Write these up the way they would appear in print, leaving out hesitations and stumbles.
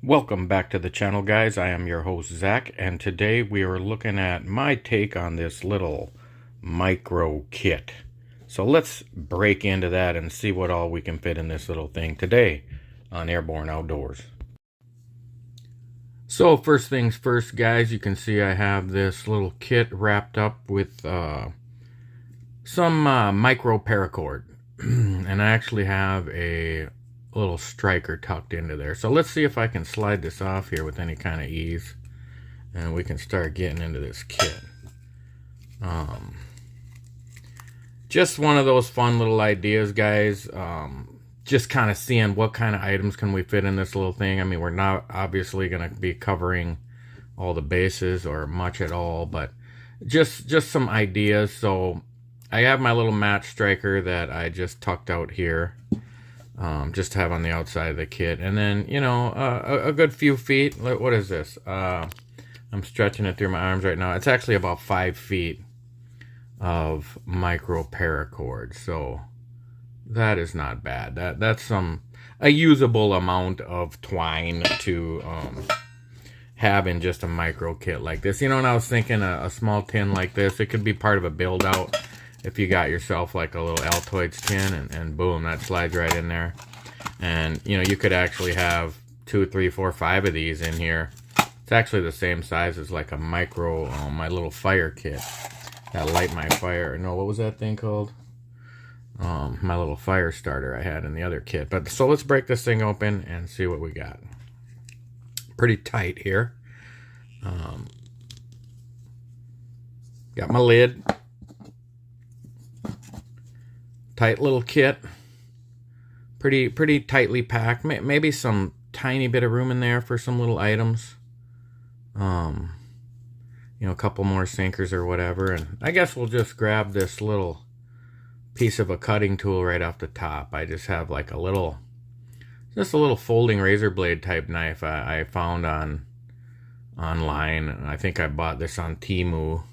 Welcome back to the channel, guys. I am your host, Zach, and today we are looking at my take on this little micro kit. So let's break into that and see what all we can fit in this little thing today on Airborne Outdoors. So first things first, guys, you can see I have this little kit wrapped up with some micro paracord. And I actually have a little striker tucked into there. So let's see if I can slide this off here with any kind of ease, and we can start getting into this kit. Just one of those fun little ideas, guys. Just kind of seeing what kind of items can we fit in this little thing. I mean, we're not obviously going to be covering all the bases or much at all, but just some ideas. So I have my little match striker that I just tucked out here. Just to have on the outside of the kit, and then a good few feet. What is this? I'm stretching it through my arms right now. It's actually about 5 feet of micro paracord, so that is not bad. That's a usable amount of twine to have in just a micro kit like this. And I was thinking a small tin like this, it could be part of a build out. If you got yourself like a little Altoids tin, and boom, that slides right in there. And you could actually have 2, 3, 4, 5 of these in here. It's actually the same size as like a micro, my little fire kit. That light my fire. No, what was that thing called? My little fire starter I had in the other kit. But so let's break this thing open and see what we got. Pretty tight here. Got my lid. Tight little kit, pretty tightly packed. Maybe some tiny bit of room in there for some little items. A couple more sinkers or whatever. And I guess we'll just grab this little piece of a cutting tool right off the top. I just have like a little folding razor blade type knife I found online. I think I bought this on Temu,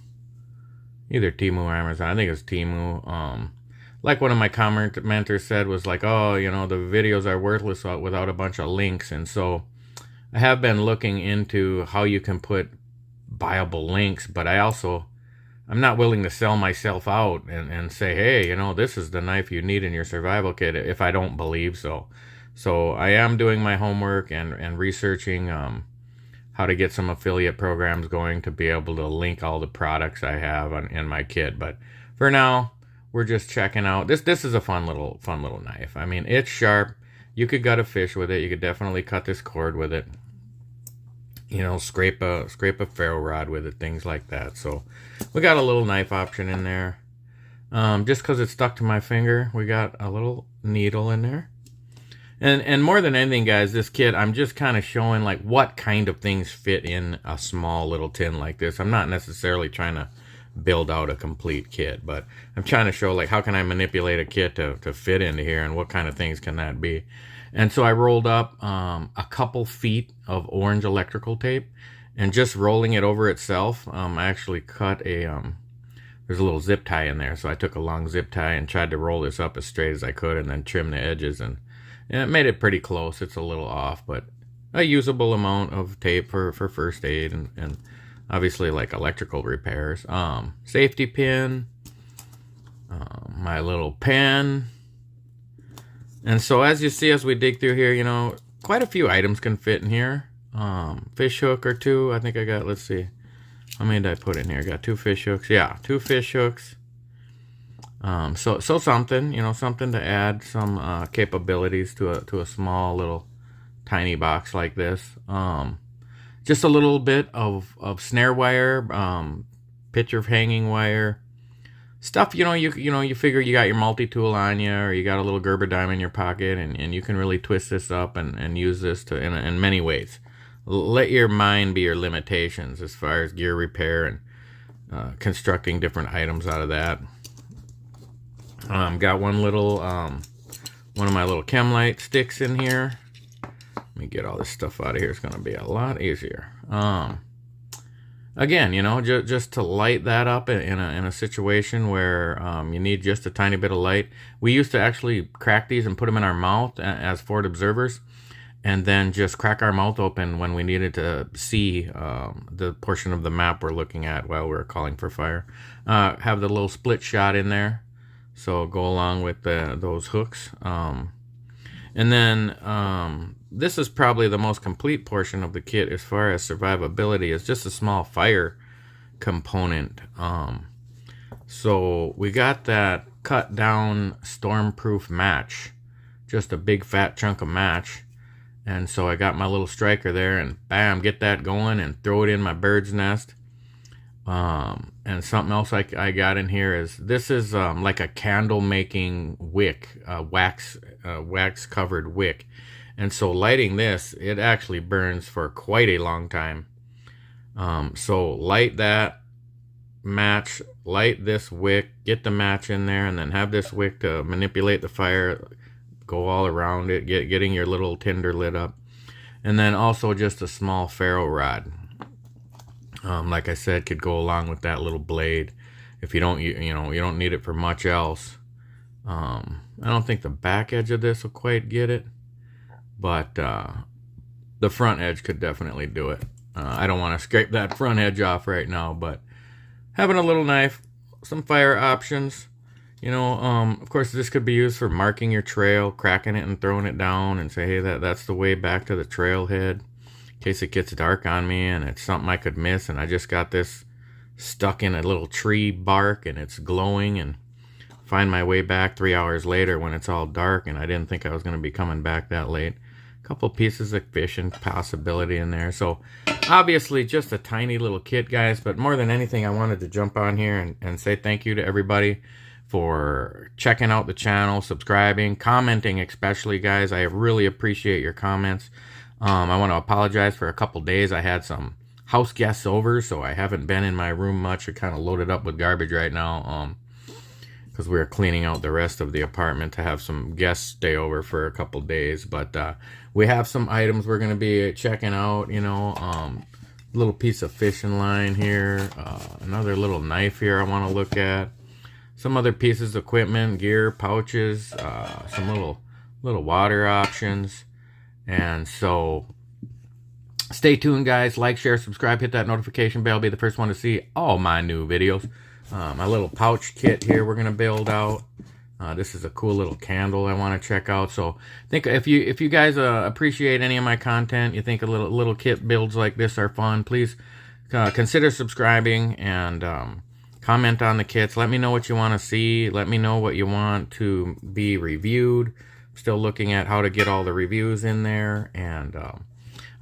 either Temu or Amazon. I think it was Temu. Like one of my commenters said, was like, oh, the videos are worthless without a bunch of links. And so I have been looking into how you can put buyable links, but I'm not willing to sell myself out and say, hey, this is the knife you need in your survival kit if I don't believe so. So I am doing my homework and researching how to get some affiliate programs going to be able to link all the products I have in my kit. But for now, we're just checking out. This is a fun little knife. I mean, it's sharp. You could gut a fish with it. You could definitely cut this cord with it. Scrape a ferro rod with it, things like that. So we got a little knife option in there. Just because it's stuck to my finger, we got a little needle in there. And more than anything, guys, this kit, I'm just kind of showing like what kind of things fit in a small little tin like this. I'm not necessarily trying to build out a complete kit, but I'm trying to show like how can I manipulate a kit to fit into here, and what kind of things can that be. And so I rolled up a couple feet of orange electrical tape, and just rolling it over itself, I actually cut there's a little zip tie in there, so I took a long zip tie and tried to roll this up as straight as I could and then trim the edges, and it made it pretty close. It's a little off, but a usable amount of tape for first aid and obviously like electrical repairs. Safety pin, my little pen. And so as you see, as we dig through here, quite a few items can fit in here. Fish hook or two. I think I got, let's see, how many did I put in here? I got 2 fish hooks. Yeah, 2 fish hooks. So something, something to add some capabilities to a small little tiny box like this. Just a little bit of snare wire, picture hanging wire, stuff. You figure you got your multi-tool on you, or you got a little Gerber dime in your pocket, and you can really twist this up and use this in many ways. Let your mind be your limitations as far as gear repair and constructing different items out of that. Got one of my little chem light sticks in here. Let me get all this stuff out of here. It's going to be a lot easier. Again, just to light that up in a situation where you need just a tiny bit of light. We used to actually crack these and put them in our mouth as forward observers. and then just crack our mouth open when we needed to see the portion of the map we're looking at while we're calling for fire. Have the little split shot in there, so go along with those hooks. And then this is probably the most complete portion of the kit as far as survivability. It's just a small fire component. So we got that cut down stormproof match, just a big fat chunk of match. And so I got my little striker there, and bam, get that going and throw it in my bird's nest. And something else I got in here is, this is like a candle making wick, wax covered wick. And so lighting this, it actually burns for quite a long time. So light that match, light this wick, get the match in there, and then have this wick to manipulate the fire, go all around it, getting your little tinder lit up. And then also just a small ferro rod. Like I said, could go along with that little blade if you don't, you don't need it for much else. I don't think the back edge of this will quite get it, but the front edge could definitely do it. I don't want to scrape that front edge off right now, but having a little knife, some fire options. Of course, this could be used for marking your trail, cracking it and throwing it down, and say, hey, that's the way back to the trailhead. In case it gets dark on me and it's something I could miss, and I just got this stuck in a little tree bark and it's glowing, and find my way back 3 hours later when it's all dark and I didn't think I was going to be coming back that late. A couple pieces of fishing possibility in there. So obviously just a tiny little kit, guys, but more than anything, I wanted to jump on here and say thank you to everybody for checking out the channel, subscribing, commenting especially, guys. I really appreciate your comments. I want to apologize for a couple days. I had some house guests over, so I haven't been in my room much. We're kind of loaded up with garbage right now because we're cleaning out the rest of the apartment to have some guests stay over for a couple days. But we have some items we're going to be checking out, little piece of fishing line here, another little knife here I want to look at, some other pieces of equipment, gear, pouches, some little water options. And so stay tuned, guys. Like, share, subscribe, hit that notification bell, be the first one to see all my new videos. My little pouch kit here we're gonna build out. This is a cool little candle I want to check out. So think if you guys appreciate any of my content, you think a little kit builds like this are fun, please consider subscribing and comment on the kits. Let me know what you want to see. Let me know what you want to be reviewed. Still looking at how to get all the reviews in there, and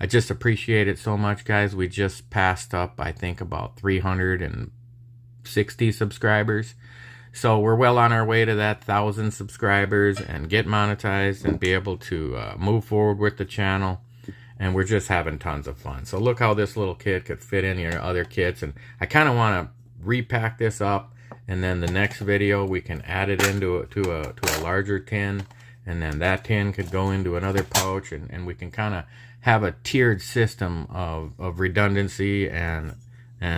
I just appreciate it so much, guys. We just passed up, I think, about 360 subscribers, so we're well on our way to that 1,000 subscribers and get monetized and be able to move forward with the channel. And we're just having tons of fun. So look how this little kit could fit in your other kits, and I kind of want to repack this up, and then the next video we can add it into a larger tin. And then that tin could go into another pouch, and we can kind of have a tiered system of redundancy and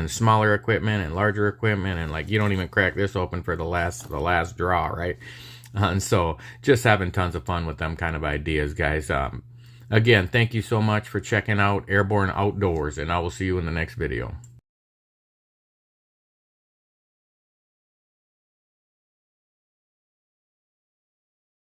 smaller equipment and larger equipment, and like you don't even crack this open for the last draw, right? And so just having tons of fun with them kind of ideas, guys. Again, thank you so much for checking out Airborne Outdoors, and I will see you in the next video.